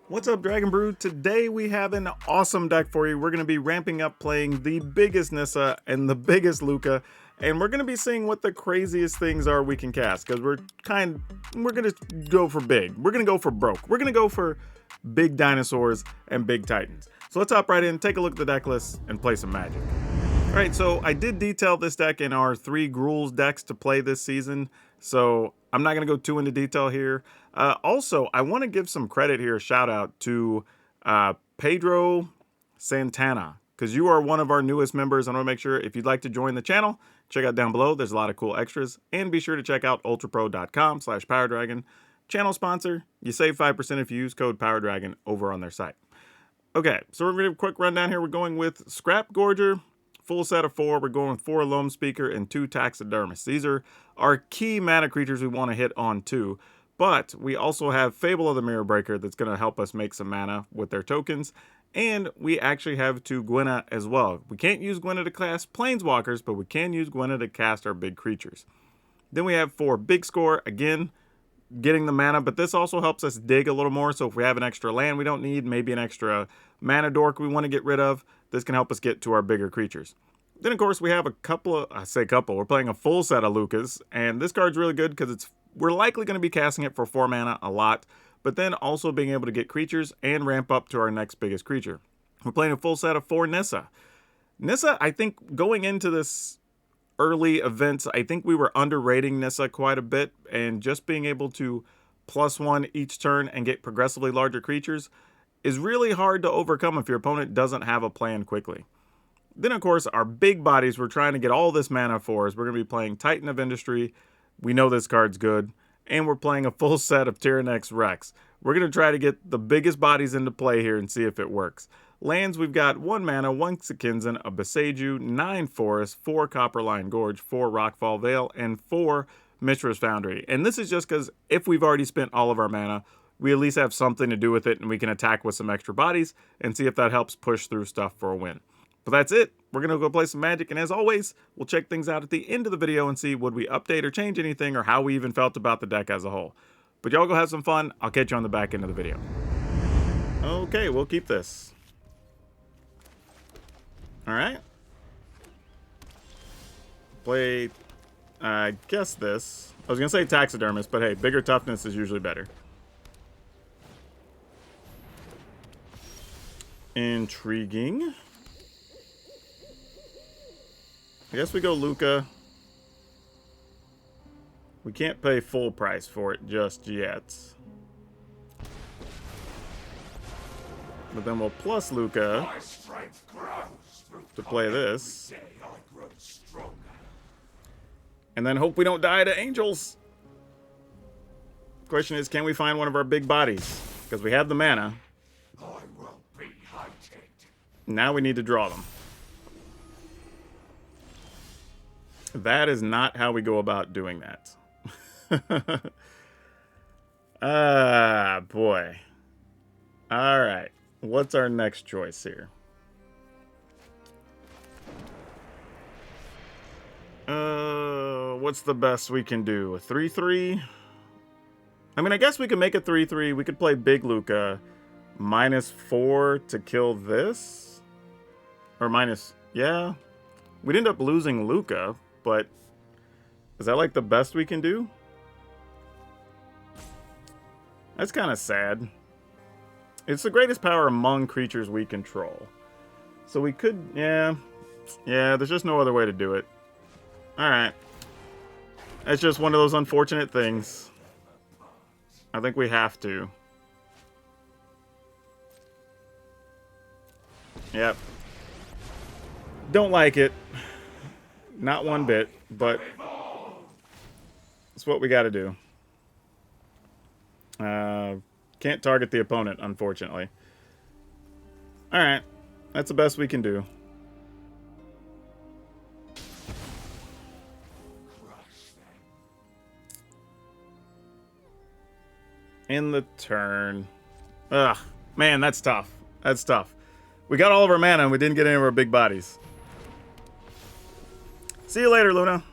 What's up, Dragon Brew? Today we have an awesome deck for you. We're going to be ramping up playing the biggest Nissa and the biggest Luca, and we're going to be seeing what the craziest things are we can cast, because we're going to go for big. We're going to go for broke. We're going to go for big dinosaurs and big titans. So let's hop right in, take a look at the deck list, and play some Magic. Alright, so I did detail this deck in our 3 Gruul's decks to play this season, so I'm not going to go too into detail here. Also, I want to give some credit here, a shout out to Pedro Santana, because you are one of our newest members. I want to make sure if you'd like to join the channel, check out down below. There's a lot of cool extras, and be sure to check out ultrapro.com/PowrDragn. Channel sponsor. You save 5% if you use code PowrDragn over on their site. Okay, so we're going to do a quick rundown here. We're going with Scrap Gorger, full set of 4. We're going with 4 Loam Speaker and 2 Taxidermists. These are our key mana creatures we want to hit on too. But we also have Fable of the Mirror Breaker that's going to help us make some mana with their tokens. And we actually have 2 Gwenna as well. We can't use Gwenna to cast Planeswalkers, but we can use Gwenna to cast our big creatures. Then we have 4 Big Score, again, getting the mana, but this also helps us dig a little more. So if we have an extra land we don't need, maybe an extra mana dork we want to get rid of, this can help us get to our bigger creatures. Then, of course, we have a couple of, we're playing a full set of Lucas, and this card's really good because we're likely going to be casting it for 4 mana a lot, but then also being able to get creatures and ramp up to our next biggest creature. We're playing a full set of 4 Nissa. Nissa, I think, going into this early events, I think we were underrating Nissa quite a bit, and just being able to +1 each turn and get progressively larger creatures is really hard to overcome if your opponent doesn't have a plan quickly. Then, of course, our big bodies we're trying to get all this mana for is we're going to be playing Titan of Industry. We know this card's good. And we're playing a full set of Tyrannex Rex. We're going to try to get the biggest bodies into play here and see if it works. Lands, we've got 1 mana, 1 Sekinzan, a Beseiju, 9 Forest, 4 Copperline Gorge, 4 Rockfall Vale, and 4 Mishra's Foundry. And this is just because if we've already spent all of our mana, we at least have something to do with it, and we can attack with some extra bodies and see if that helps push through stuff for a win. But that's it. We're going to go play some Magic, and as always, we'll check things out at the end of the video and see would we update or change anything or how we even felt about the deck as a whole. But y'all go have some fun. I'll catch you on the back end of the video. Okay, we'll keep this. Alright. Play, I guess this. I was going to say Taxidermist, but hey, bigger toughness is usually better. Intriguing. I guess we go Luca. We can't pay full price for it just yet. But then we'll plus Luca to play this. And then hope we don't die to angels. Question is, can we find one of our big bodies? Because we have the mana. Now we need to draw them. That is not how we go about doing that. Ah, boy. Alright. What's our next choice here? What's the best we can do? A 3-3? I mean, I guess we could make a 3-3. We could play Big Luca. -4 to kill this? Or minus... Yeah. We'd end up losing Luca. But is that like the best we can do? That's kind of sad. It's the greatest power among creatures we control. So we could, yeah, there's just no other way to do it. Alright. It's just one of those unfortunate things. I think we have to. Yep. Don't like it. Not one bit, but it's what we got to do. Can't target the opponent, unfortunately. Alright, that's the best we can do. In the turn. Ugh, man, that's tough. That's tough. We got all of our mana and we didn't get any of our big bodies. See you later, Luna.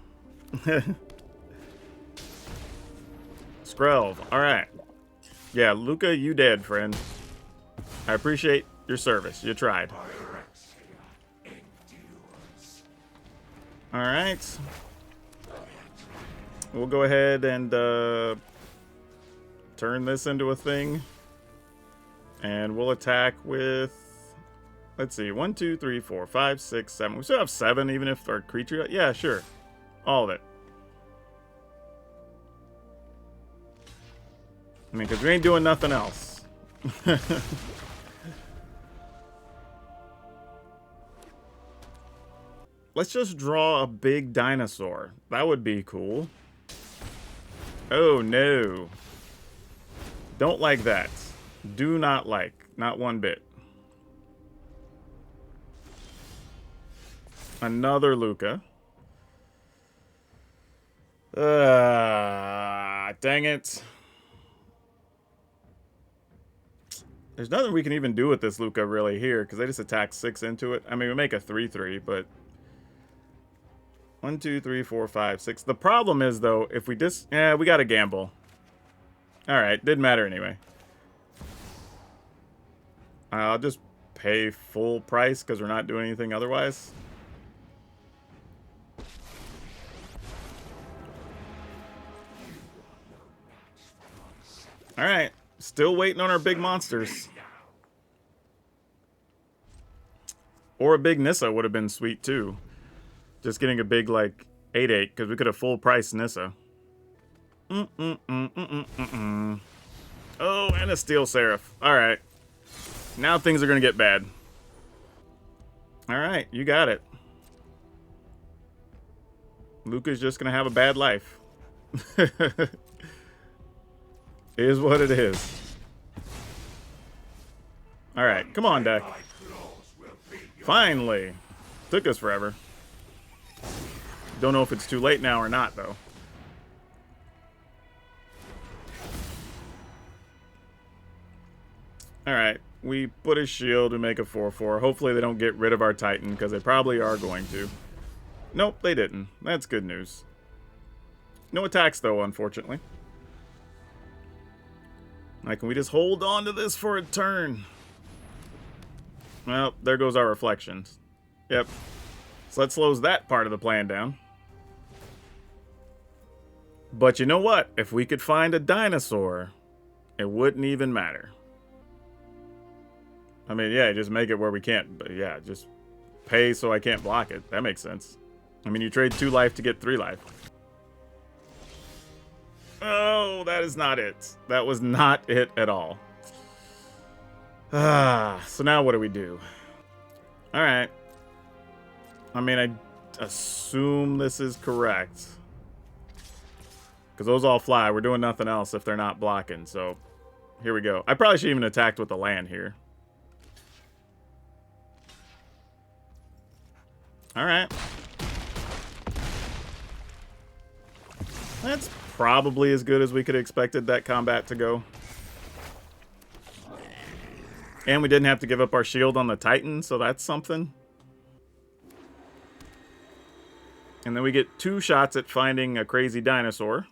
Skrelv. Alright. Yeah, Luca, you dead, friend. I appreciate your service. You tried. Alright. We'll go ahead and turn this into a thing. And we'll attack with... Let's see. 1, 2, 3, 4, 5, 6, 7. We still have 7 even if our creature... Yeah, sure. All of it. I mean, because we ain't doing nothing else. Let's just draw a big dinosaur. That would be cool. Oh, no. Don't like that. Do not like. Not one bit. Another Luca. Dang it. There's nothing we can even do with this Luca really here, because they just attack 6 into it. I mean, we make a 3/3, but... 1, 2, 3, 4, 5, 6. The problem is, though, if we just... Yeah, we got to gamble. Alright, didn't matter anyway. I'll just pay full price, because we're not doing anything otherwise. Alright. Still waiting on our big monsters. Or a big Nissa would have been sweet, too. Just getting a big, like, 8/8, because we could have full price Nissa. Oh, and a Steel Seraph. Alright. Now things are going to get bad. Alright, you got it. Luca's just going to have a bad life. Is what it is. Alright, come on, deck. Finally. Took us forever. Don't know if it's too late now or not, though. Alright, we put a shield to make a 4/4. Hopefully they don't get rid of our Titan, because they probably are going to. Nope, they didn't. That's good news. No attacks, though, unfortunately. Like, can we just hold on to this for a turn? Well, there goes our reflections. Yep. So that slows that part of the plan down. But you know what? If we could find a dinosaur, it wouldn't even matter. I mean, yeah, just make it where we can't. But yeah, just pay so I can't block it. That makes sense. I mean, you trade 2 life to get 3 life. Oh, that is not it. That was not it at all. So now what do we do? Alright. I mean, I assume this is correct. Because those all fly. We're doing nothing else if they're not blocking. So, here we go. I probably should even attacked with the land here. Alright. That's probably as good as we could have expected that combat to go. And we didn't have to give up our shield on the Titan, so that's something. And then we get 2 shots at finding a crazy dinosaur.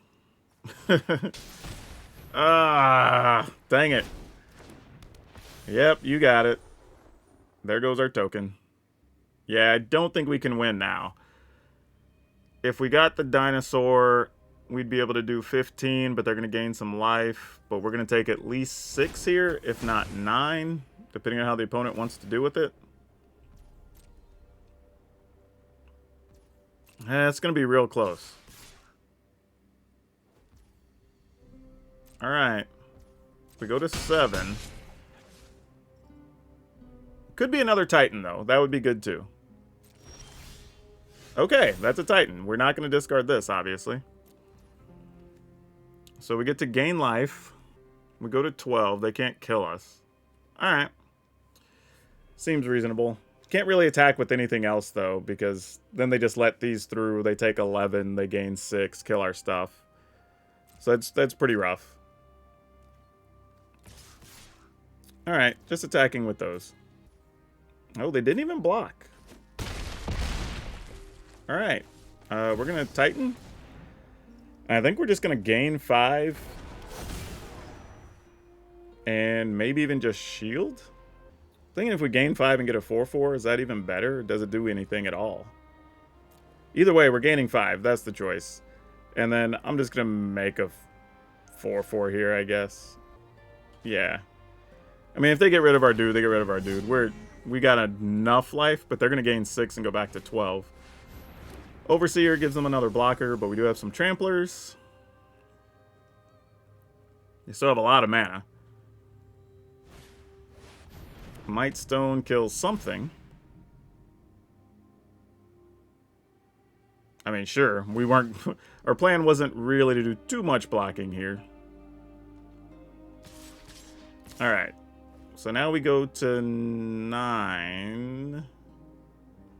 Ah, dang it. Yep, you got it. There goes our token. Yeah, I don't think we can win now. If we got the dinosaur, we'd be able to do 15, but they're going to gain some life. But we're going to take at least 6 here, if not 9, depending on how the opponent wants to do with it. It's going to be real close. Alright. We go to 7. Could be another Titan, though. That would be good, too. Okay, that's a Titan. We're not going to discard this, obviously. So we get to gain life. We go to 12. They can't kill us. Alright. Seems reasonable. Can't really attack with anything else, though, because then they just let these through. They take 11. They gain 6. Kill our stuff. So that's pretty rough. Alright, just attacking with those. Oh, they didn't even block. Alright. We're going to Titan. I think we're just going to gain 5. And maybe even just shield. Thinking if we gain 5 and get a 4/4, is that even better? Or does it do anything at all? Either way, we're gaining 5. That's the choice. And then I'm just going to make a 4/4 here, I guess. Yeah. I mean, if they get rid of our dude, they get rid of our dude. We got enough life, but they're going to gain 6 and go back to 12. Overseer gives them another blocker, but we do have some tramplers. You still have a lot of mana. Might Stone kills something. I mean, sure, we weren't... Our plan wasn't really to do too much blocking here. Alright. So now we go to 9.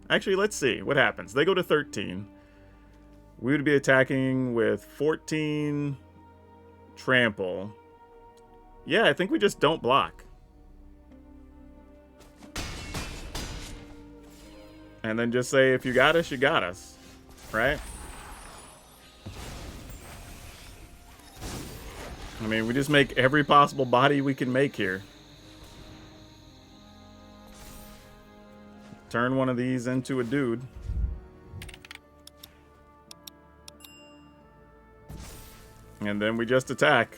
Actually, let's see what happens. They go to 13. We would be attacking with 14 trample. Yeah, I think we just don't block. And then just say, if you got us, you got us. Right? I mean, we just make every possible body we can make here. Turn one of these into a dude. And then we just attack.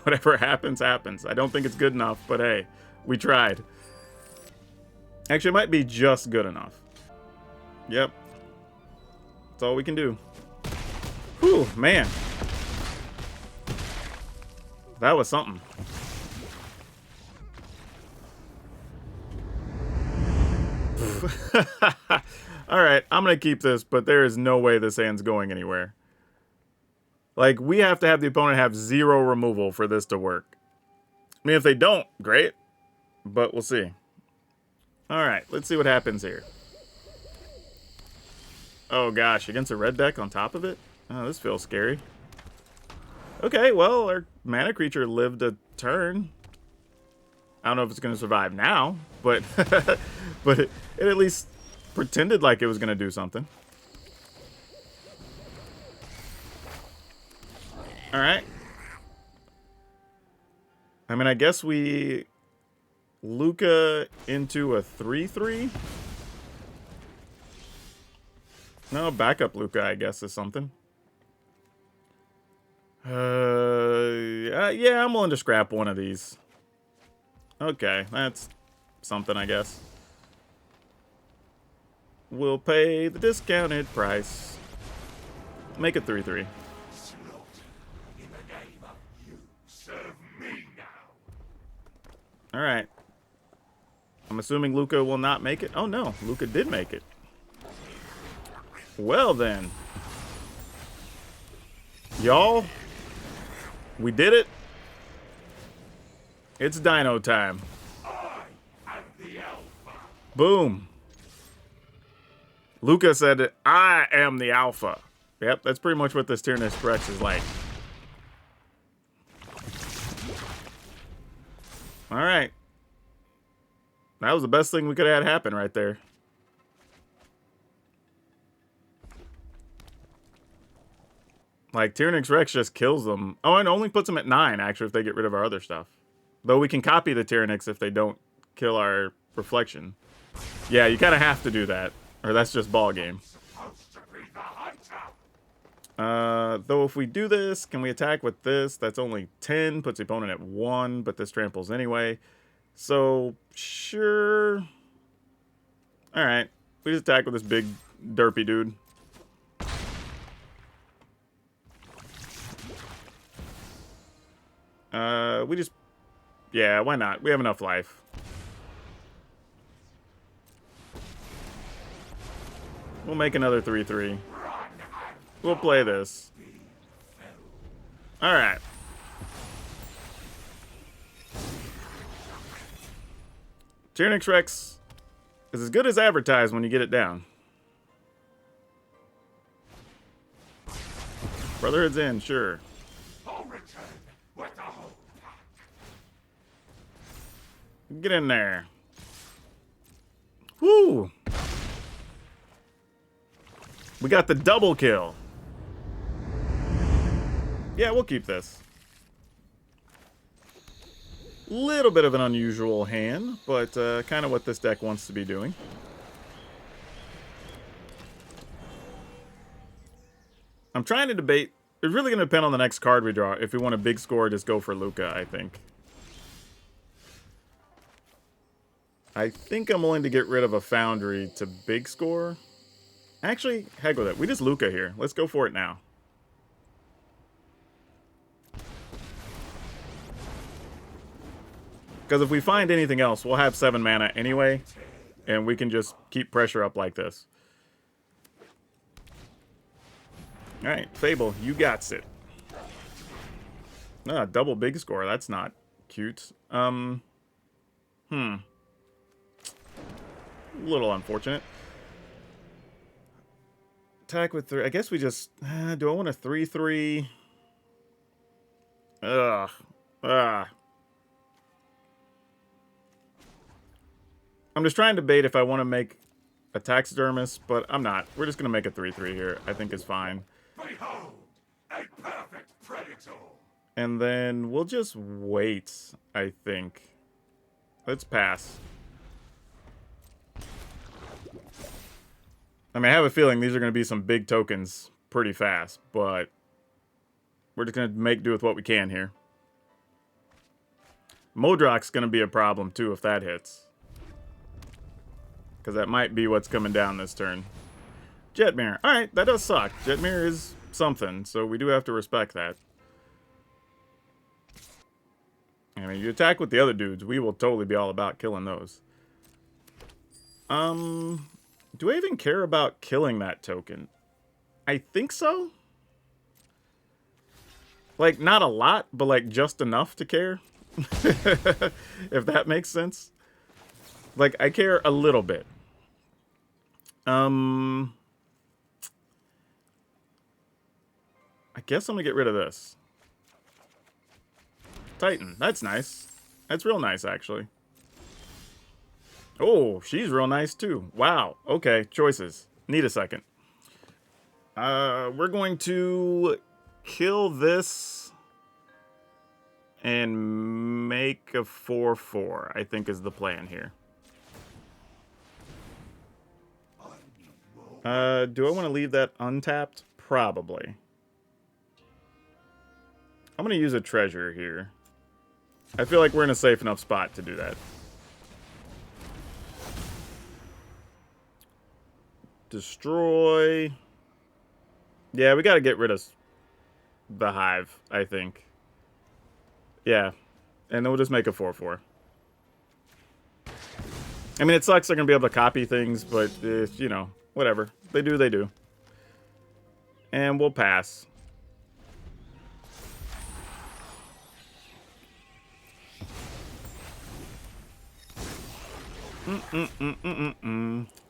Whatever happens, happens. I don't think it's good enough, but hey, we tried. Actually, it might be just good enough. Yep. That's all we can do. Whew, man. That was something. Alright, I'm going to keep this, but there is no way this hand's going anywhere. Like, we have to have the opponent have 0 removal for this to work. I mean, if they don't, great. But we'll see. Alright, let's see what happens here. Oh gosh, against a red deck on top of it? Oh, this feels scary. Okay, well, our mana creature lived a turn. I don't know if it's going to survive now, but but it at least pretended like it was going to do something. Alright. I mean, I guess we Luca into a 3/3? No, backup Luca, I guess, is something. Yeah, I'm willing to scrap one of these. Okay, that's something, I guess. We'll pay the discounted price. Make it 3/3. Alright. I'm assuming Luca will not make it. Oh no, Luca did make it. Well then. Y'all, we did it. It's dino time. Boom. Luca said it, I am the alpha. Yep, that's pretty much what this Tyrannus Rex is like. Alright. That was the best thing we could have had happen right there. Like, Tyrannus Rex just kills them. Oh, and only puts them at 9, actually, if they get rid of our other stuff. Though we can copy the Tyrannus if they don't kill our reflection. Yeah, you kind of have to do that. Or that's just ball game. Though if we do this, can we attack with this? That's only 10, puts the opponent at 1, but this tramples anyway. So, sure. Alright, we just attack with this big derpy dude. We just... Yeah, why not? We have enough life. We'll make another 3/3. We'll play this. Alright. Tyrannus Rex is as good as advertised when you get it down. Brotherhood's in, sure. Get in there. Woo! We got the double kill. Yeah, we'll keep this. Little bit of an unusual hand, but kind of what this deck wants to be doing. I'm trying to debate. It's really going to depend on the next card we draw. If we want a big score, just go for Luca, I think. I think I'm willing to get rid of a Foundry to big score. Actually, heck with it. We just Luca here. Let's go for it now. Because if we find anything else, we'll have 7 mana anyway. And we can just keep pressure up like this. Alright, Fable, you got it. Ah, double big score. That's not cute. A little unfortunate. Attack with 3. I guess we just... do I want a 3/3? Ugh. I'm just trying to debate if I want to make a Taxidermist, but I'm not. We're just going to make a 3/3 here. I think is fine. Behold, a perfect predator. And then we'll just wait, I think. Let's pass. I mean, I have a feeling these are going to be some big tokens pretty fast, but we're just going to make do with what we can here. Modrok's going to be a problem, too, if that hits. Because that might be what's coming down this turn. Jetmir. Alright, that does suck. Jetmir is something, so we do have to respect that. I mean, you attack with the other dudes, we will totally be all about killing those. Do I even care about killing that token? I think so. Like, not a lot, but like just enough to care. If that makes sense. Like, I care a little bit. I guess I'm gonna get rid of this. Titan. That's nice. That's real nice, actually. Oh, she's real nice, too. Wow. Okay, choices. Need a second. We're going to kill this and make a 4/4, I think is the plan here. Do I want to leave that untapped? Probably. I'm going to use a treasure here. I feel like we're in a safe enough spot to do that. Destroy. Yeah, we got to get rid of the hive, I think. Yeah. And then we'll just make a 4/4. I mean, it sucks they're going to be able to copy things, but, you know, whatever. They do, they do. And we'll pass.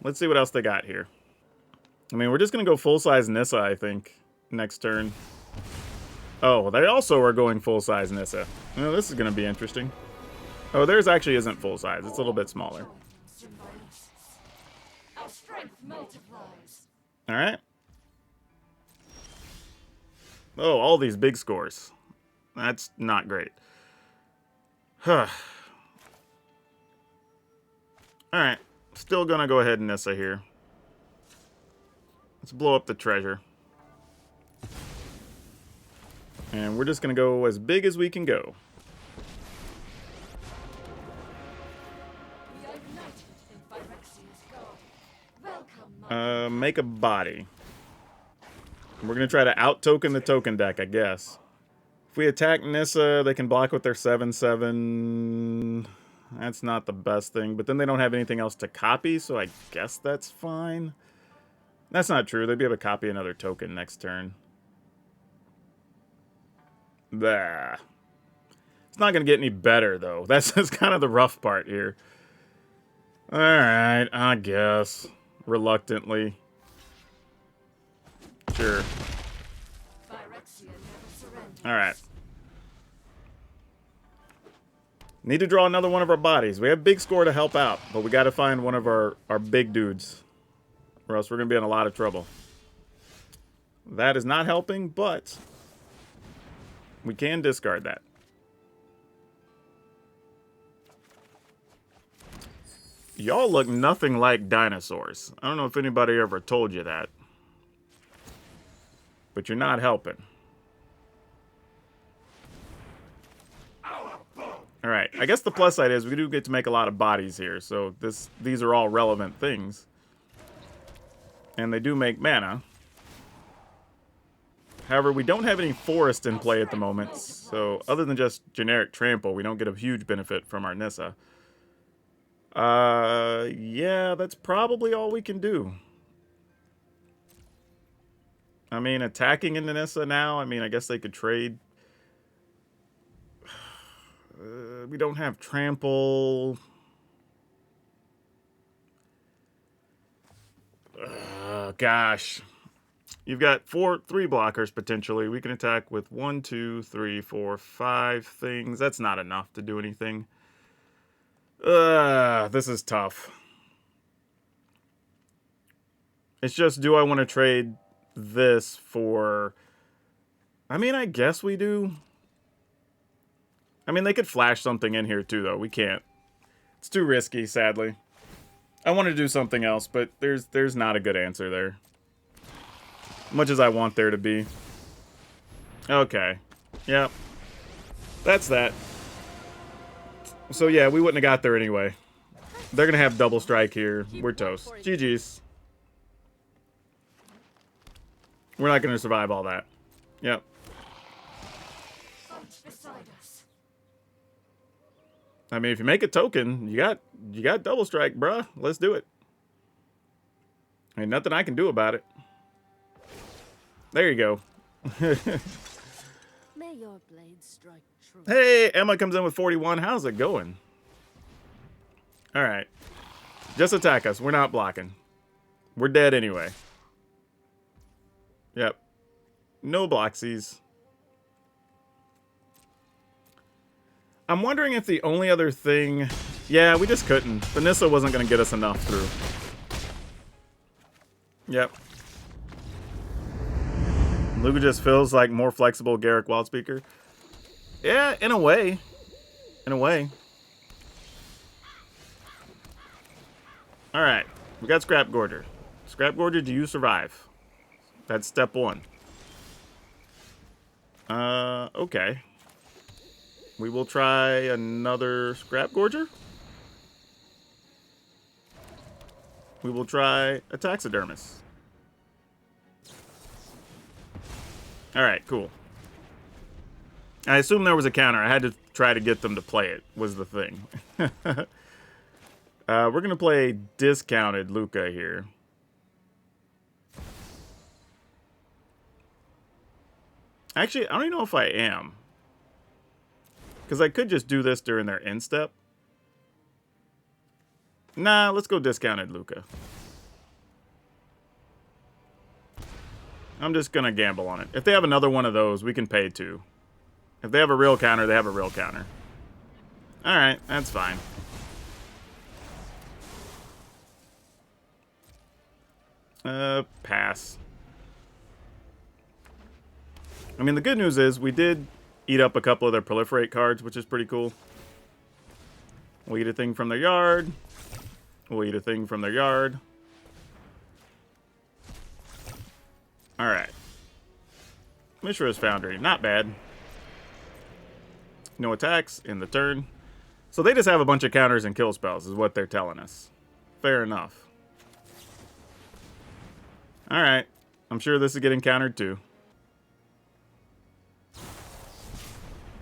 Let's see what else they got here. I mean, we're just going to go full-size Nissa, I think, next turn. Oh, they also are going full-size Nissa. Well, this is going to be interesting. Oh, theirs actually isn't full-size. It's a little bit smaller. All right. Oh, all these big scores. That's not great. Huh. All right. Still going to go ahead and Nissa here. Let's blow up the treasure. And we're just going to go as big as we can go. Make a body. We're going to try to out-token the token deck, I guess. If we attack Nissa, they can block with their 7/7. That's not the best thing. But then they don't have anything else to copy, so I guess that's fine. That's not true. They'd be able to copy another token next turn. Bah. It's not going to get any better, though. That's kind of the rough part here. Alright, I guess. Reluctantly. Sure. Alright. Need to draw another one of our bodies. We have big score to help out, but we got to find one of our big dudes. Or else we're going to be in a lot of trouble. That is not helping, but we can discard that. Y'all look nothing like dinosaurs. I don't know if anybody ever told you that. But you're not helping. Alright, I guess the plus side is we do get to make a lot of bodies here, so these are all relevant things. And they do make mana. However, we don't have any forest in play at the moment, so other than just generic trample, we don't get a huge benefit from our Nissa. Yeah, that's probably all we can do. I mean, attacking into Nissa now, I mean, I guess they could trade. We don't have trample. Gosh. You've got 3 blockers potentially. We can attack with 1, 2, 3, 4, 5 things. That's not enough to do anything. This is tough. It's just, do I want to trade this for... I mean, I guess we do. I mean, they could flash something in here too, though. We can't. It's too risky, sadly. I want to do something else, but there's not a good answer there. Much as I want there to be. Okay. Yep. That's that. So yeah, we wouldn't have got there anyway. They're going to have double strike here. We're toast. GG's. We're not going to survive all that. Yep. I mean, if you make a token, you got double strike, bruh. Let's do it. Ain't nothing I can do about it. There you go. May your blade strike true. Hey, Emma comes in with 41. How's it going? All right. Just attack us. We're not blocking. We're dead anyway. Yep. No bloxies. I'm wondering if the only other thing... Yeah, we just couldn't. Vanessa wasn't going to get us enough through. Yep. Luca just feels like more flexible Garrick Wildspeaker. Yeah, in a way. In a way. Alright. We got Scrap Gorger. Scrap Gorger, do you survive? That's step 1. Okay. We will try another Scrap Gorger. We will try a Taxidermist. Alright, cool. I assume there was a counter. I had to try to get them to play it, was the thing. We're going to play discounted Luca here. Actually, I don't even know if I am. Because I could just do this during their end step. Nah, let's go discounted Luca. I'm just going to gamble on it. If they have another one of those, we can pay 2. If they have a real counter, they have a real counter. Alright, that's fine. Pass. I mean, the good news is we did eat up a couple of their Proliferate cards, which is pretty cool. We'll eat a thing from their yard. We'll eat a thing from their yard. Alright. Mishra's Foundry. Not bad. No attacks in the turn. So they just have a bunch of counters and kill spells, is what they're telling us. Fair enough. Alright. I'm sure this is getting countered too.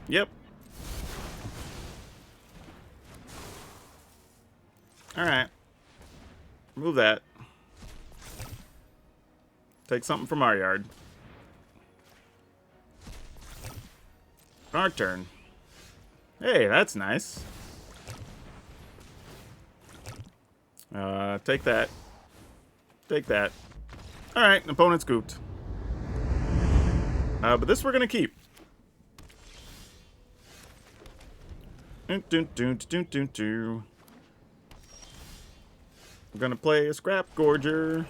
Yep. Alright. Move that. Take something from our yard. Our turn. Hey, that's nice. Take that. Take that. Alright, opponent scooped. But this we're gonna keep. We're gonna play a Scrap Gorger.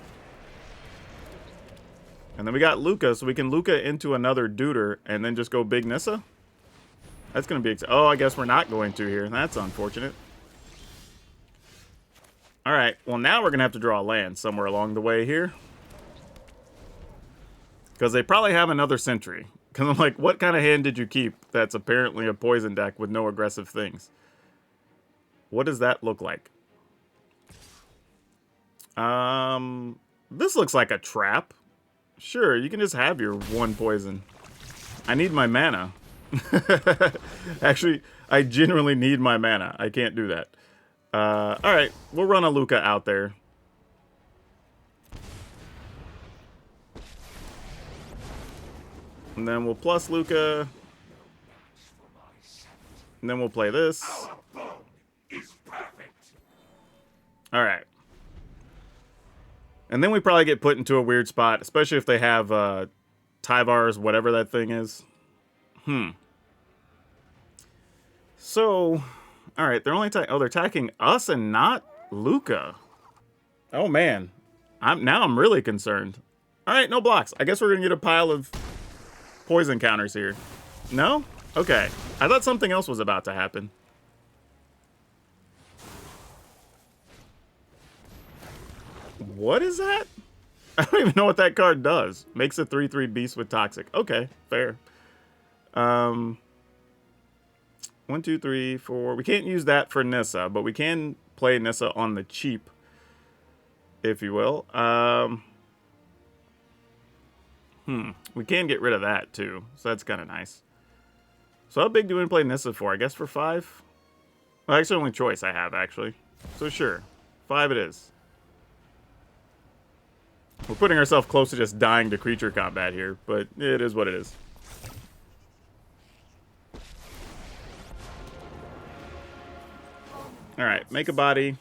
And then we got Luca, so we can Luca into another Duder and then just go Big Nissa. That's gonna be... Oh, I guess we're not going to here. That's unfortunate. Alright, well now we're going to have to draw a land somewhere along the way here. Because they probably have another Sentry. Because I'm like, what kind of hand did you keep that's apparently a poison deck with no aggressive things? What does that look like? This looks like a trap. Sure, you can just have your 1 poison. I need my mana. Actually, I genuinely need my mana. I can't do that. Alright, we'll run a Luca out there. And then we'll plus Luca. And then we'll play this. Alright. And then we probably get put into a weird spot, especially if they have Tyvar's, whatever that thing is. So, alright, they're only they're attacking us and not Luca. Oh man. Now I'm really concerned. Alright, no blocks. I guess we're gonna get a pile of poison counters here. No? Okay. I thought something else was about to happen. What is that? I don't even know what that card does. Makes a 3/3 beast with toxic. Okay, fair. 1, 2, 3, 4. We can't use that for Nissa, but we can play Nissa on the cheap, if you will. We can get rid of that too, so that's kind of nice. So how big do we play Nissa for? I guess for 5? Well, that's the only choice I have, actually. So sure, 5 it is. We're putting ourselves close to just dying to creature combat here, but it is what it is. Alright, make a body.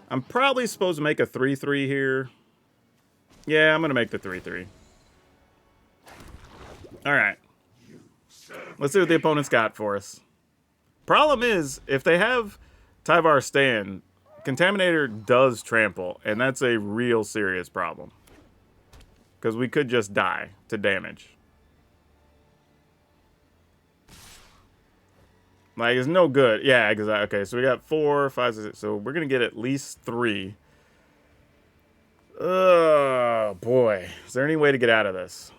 I'm probably supposed to make a 3/3 here. Yeah, I'm going to make the 3/3. Alright. Let's see what the opponent's got for us. Problem is, if they have Tyvar Stan, Contaminator does trample, and that's a real serious problem. Because we could just die to damage. Like, it's no good. Yeah, exactly. Okay, so we got 4, 5, 6, so we're going to get at least 3. Oh, boy. Is there any way to get out of this?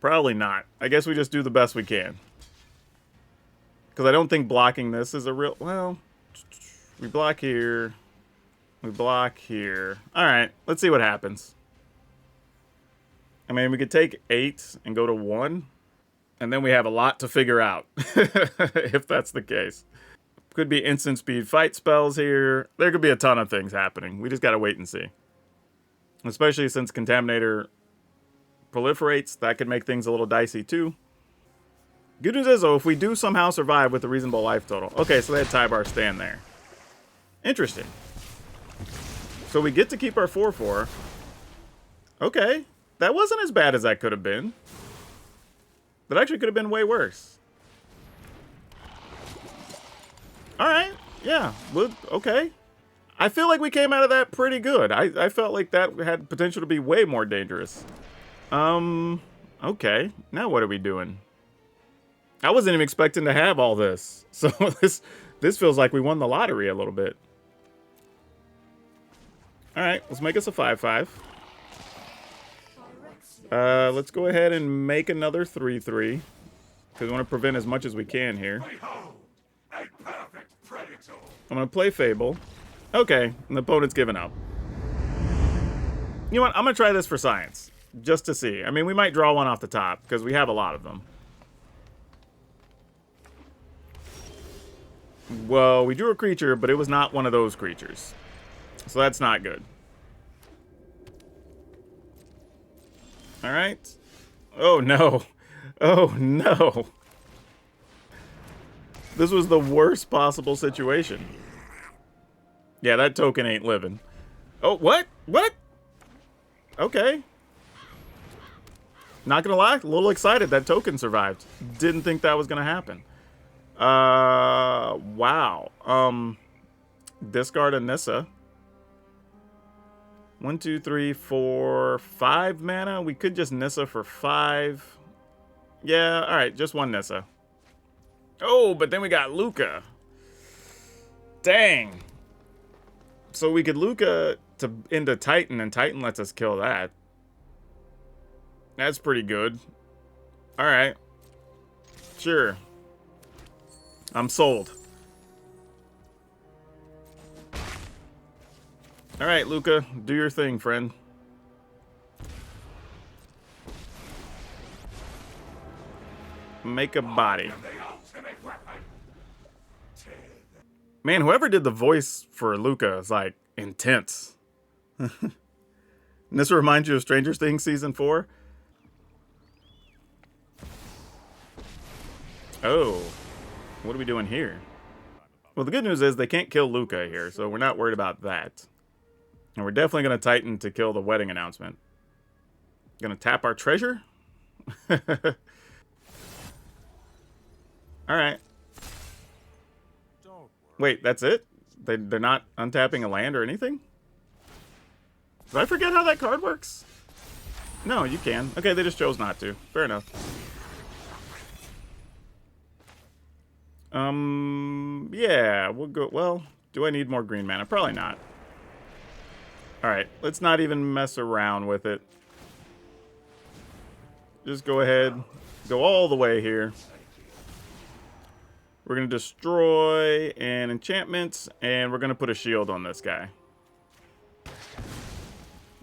Probably not. I guess we just do the best we can. Because I don't think blocking this is a real... Well, we block here. We block here. Alright, let's see what happens. I mean, we could take 8 and go to 1. And then we have a lot to figure out. If that's the case. Could be instant speed fight spells here. There could be a ton of things happening. We just gotta wait and see. Especially since Contaminator proliferates, that could make things a little dicey too. Good news is, though, if we do somehow survive with a reasonable life total. Okay, so they had Tyvar stand there. Interesting. So we get to keep our 4/4. Okay, that wasn't as bad as that could have been. That actually could have been way worse. Alright, yeah, okay. I feel like we came out of that pretty good. I felt like that had potential to be way more dangerous. Okay, now what are we doing? I wasn't even expecting to have all this. So this feels like we won the lottery a little bit. Alright, let's make us a 5/5. Let's go ahead and make another 3/3. Because we want to prevent as much as we can here. I'm going to play Fable. Okay, and the opponent's given up. You know what? I'm going to try this for science. Just to see. I mean, we might draw one off the top, because we have a lot of them. Well, we drew a creature, but it was not one of those creatures. So that's not good. Alright. Oh, no. Oh, no. This was the worst possible situation. Yeah, that token ain't living. Oh, what? What? Okay. Not gonna lie, a little excited that token survived. Didn't think that was gonna happen. Wow. Discard a Nissa. 1, 2, 3, 4, 5 mana. We could just Nissa for 5. Yeah, alright, just 1 Nissa. Oh, but then we got Luca. Dang. So we could Luca into Titan, and Titan lets us kill that. That's pretty good. Alright. Sure. I'm sold. Alright, Luca. Do your thing, friend. Make a body. Man, whoever did the voice for Luca is, like, intense. And this reminds you of Stranger Things Season 4? Oh. What are we doing here? Well, the good news is they can't kill Luca here, so we're not worried about that. And we're definitely going to Titan to kill the wedding announcement. Gonna tap our treasure? Alright. Wait, that's it? They're not untapping a land or anything? Did I forget how that card works? No, you can. Okay, they just chose not to. Fair enough. Yeah, we'll go. Well, do I need more green mana? Probably not. Alright, let's not even mess around with it. Just go ahead. Go all the way here. We're going to destroy an enchantment, and we're going to put a shield on this guy.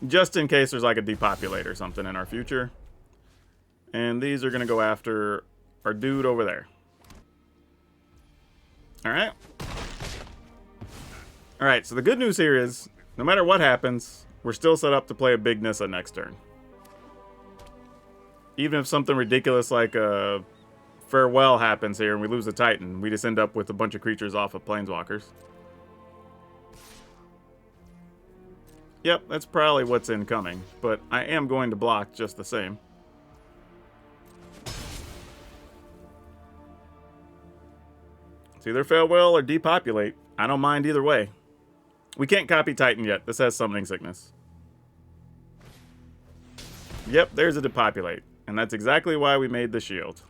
Just in case there's like a depopulate or something in our future. And these are going to go after our dude over there. Alright. Alright, so the good news here is, no matter what happens, we're still set up to play a big Nissa next turn. Even if something ridiculous like a farewell happens here and we lose the Titan, we just end up with a bunch of creatures off of Planeswalkers. Yep, that's probably what's incoming, but I am going to block just the same. It's either farewell or depopulate. I don't mind either way. We can't copy Titan yet. This has summoning sickness. Yep, there's a depopulate. And that's exactly why we made the shield.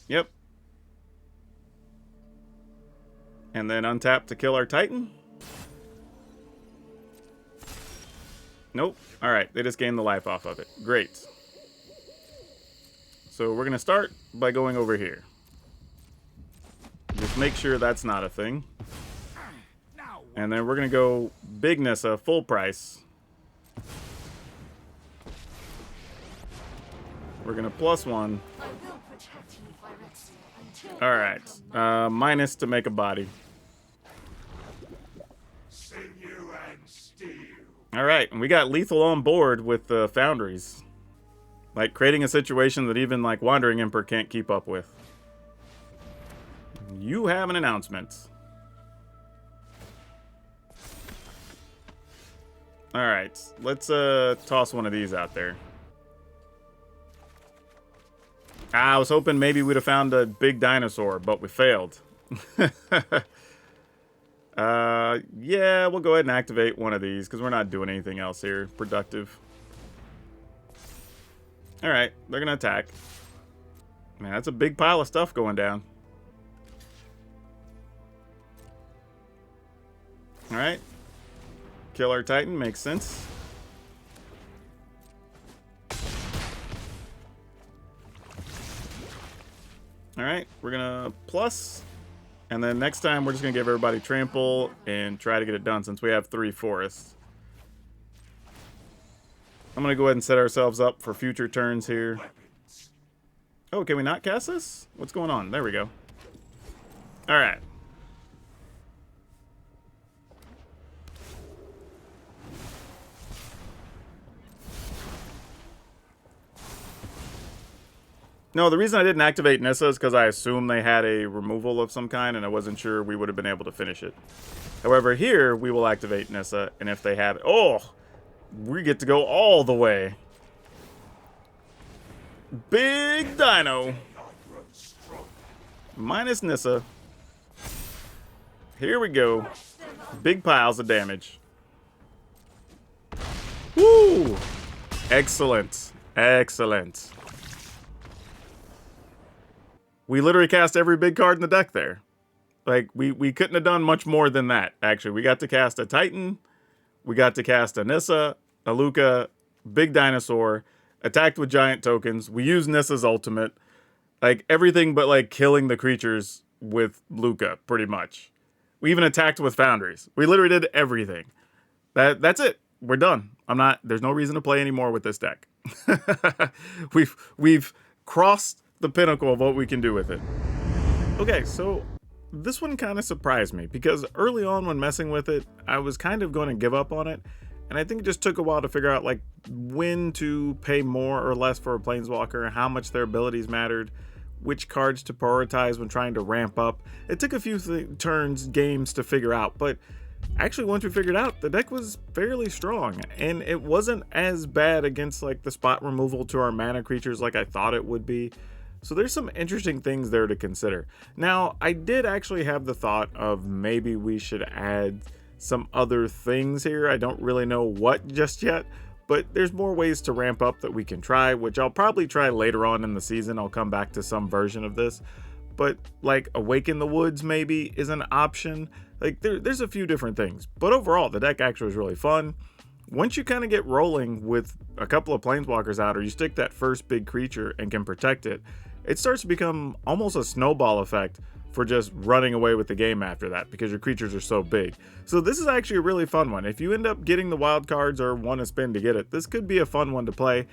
Yep. And then untap to kill our Titan. Nope. Alright, they just gained the life off of it. Great. So we're going to start by going over here. Just make sure that's not a thing. And then we're going to go Big Nissa, full price. We're going to +1. Alright. Minus to make a body. Alright, and we got lethal on board with the Foundries. Like, creating a situation that even, like, Wandering Emperor can't keep up with. You have an announcement. Alright, let's toss one of these out there. I was hoping maybe we'd have found a big dinosaur, but we failed. Yeah, we'll go ahead and activate one of these, because we're not doing anything else here productive. Alright, they're going to attack. Man, that's a big pile of stuff going down. Alright. Kill our Titan, makes sense. Alright, we're going to plus. And then next time, we're just going to give everybody trample and try to get it done since we have 3 forests. I'm going to go ahead and set ourselves up for future turns here. Oh, can we not cast this? What's going on? There we go. Alright. No, the reason I didn't activate Nissa is because I assumed they had a removal of some kind, and I wasn't sure we would have been able to finish it. However, here, we will activate Nissa, and if they have... Oh! We get to go all the way. Big Dino. Minus Nissa. Here we go. Big piles of damage. Woo! Excellent. Excellent. We literally cast every big card in the deck there. Like, we couldn't have done much more than that, actually. We got to cast a Titan, we got to cast a Nissa, a Luca, big dinosaur, attacked with giant tokens. We used Nissa's ultimate. Like, everything but, like, killing the creatures with Luca, pretty much. We even attacked with Foundries. We literally did everything. That's it. We're done. There's no reason to play anymore with this deck. We've crossed the pinnacle of what we can do with it. Okay, so this one kind of surprised me because early on when messing with it, I was kind of going to give up on it. And I think it just took a while to figure out like when to pay more or less for a Planeswalker, how much their abilities mattered, which cards to prioritize when trying to ramp up. It took a few games to figure out, but actually once we figured out, the deck was fairly strong, and it wasn't as bad against like the spot removal to our mana creatures like I thought it would be. So there's some interesting things there to consider. Now, I did actually have the thought of maybe we should add some other things here. I don't really know what just yet, but there's more ways to ramp up that we can try, which I'll probably try later on in the season. I'll come back to some version of this, but like Awaken the Woods maybe is an option. Like there's a few different things, but overall the deck actually was really fun. Once you kind of get rolling with a couple of Planeswalkers out, or you stick that first big creature and can protect it, it starts to become almost a snowball effect for just running away with the game after that because your creatures are so big. So this is actually a really fun one. If you end up getting the wild cards or want to spin to get it, this could be a fun one to play,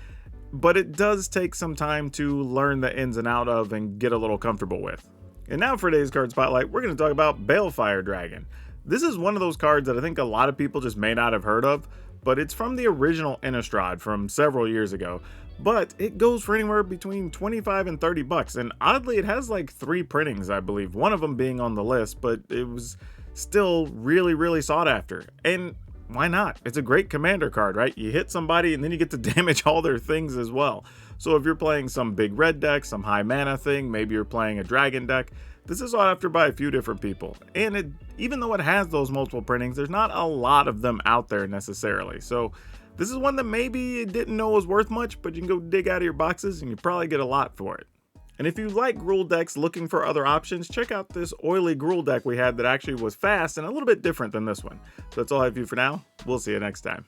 but it does take some time to learn the ins and out of and get a little comfortable with. And now for today's card spotlight, we're going to talk about Balefire Dragon. This is one of those cards that I think a lot of people just may not have heard of, but it's from the original Innistrad from several years ago. But it goes for anywhere between 25 and 30 bucks, and oddly it has like 3 printings, I believe, one of them being on the list, but it was still really sought after. And why not? It's a great commander card, right? You hit somebody and then you get to damage all their things as well. So if you're playing some big red deck, some high mana thing, maybe you're playing a dragon deck, this is sought after by a few different people. And even though it has those multiple printings, there's not a lot of them out there necessarily. So this is one that maybe you didn't know was worth much, but you can go dig out of your boxes and you probably get a lot for it. And if you like Gruul decks looking for other options, check out this oily Gruul deck we had that actually was fast and a little bit different than this one. So that's all I have for you for now. We'll see you next time.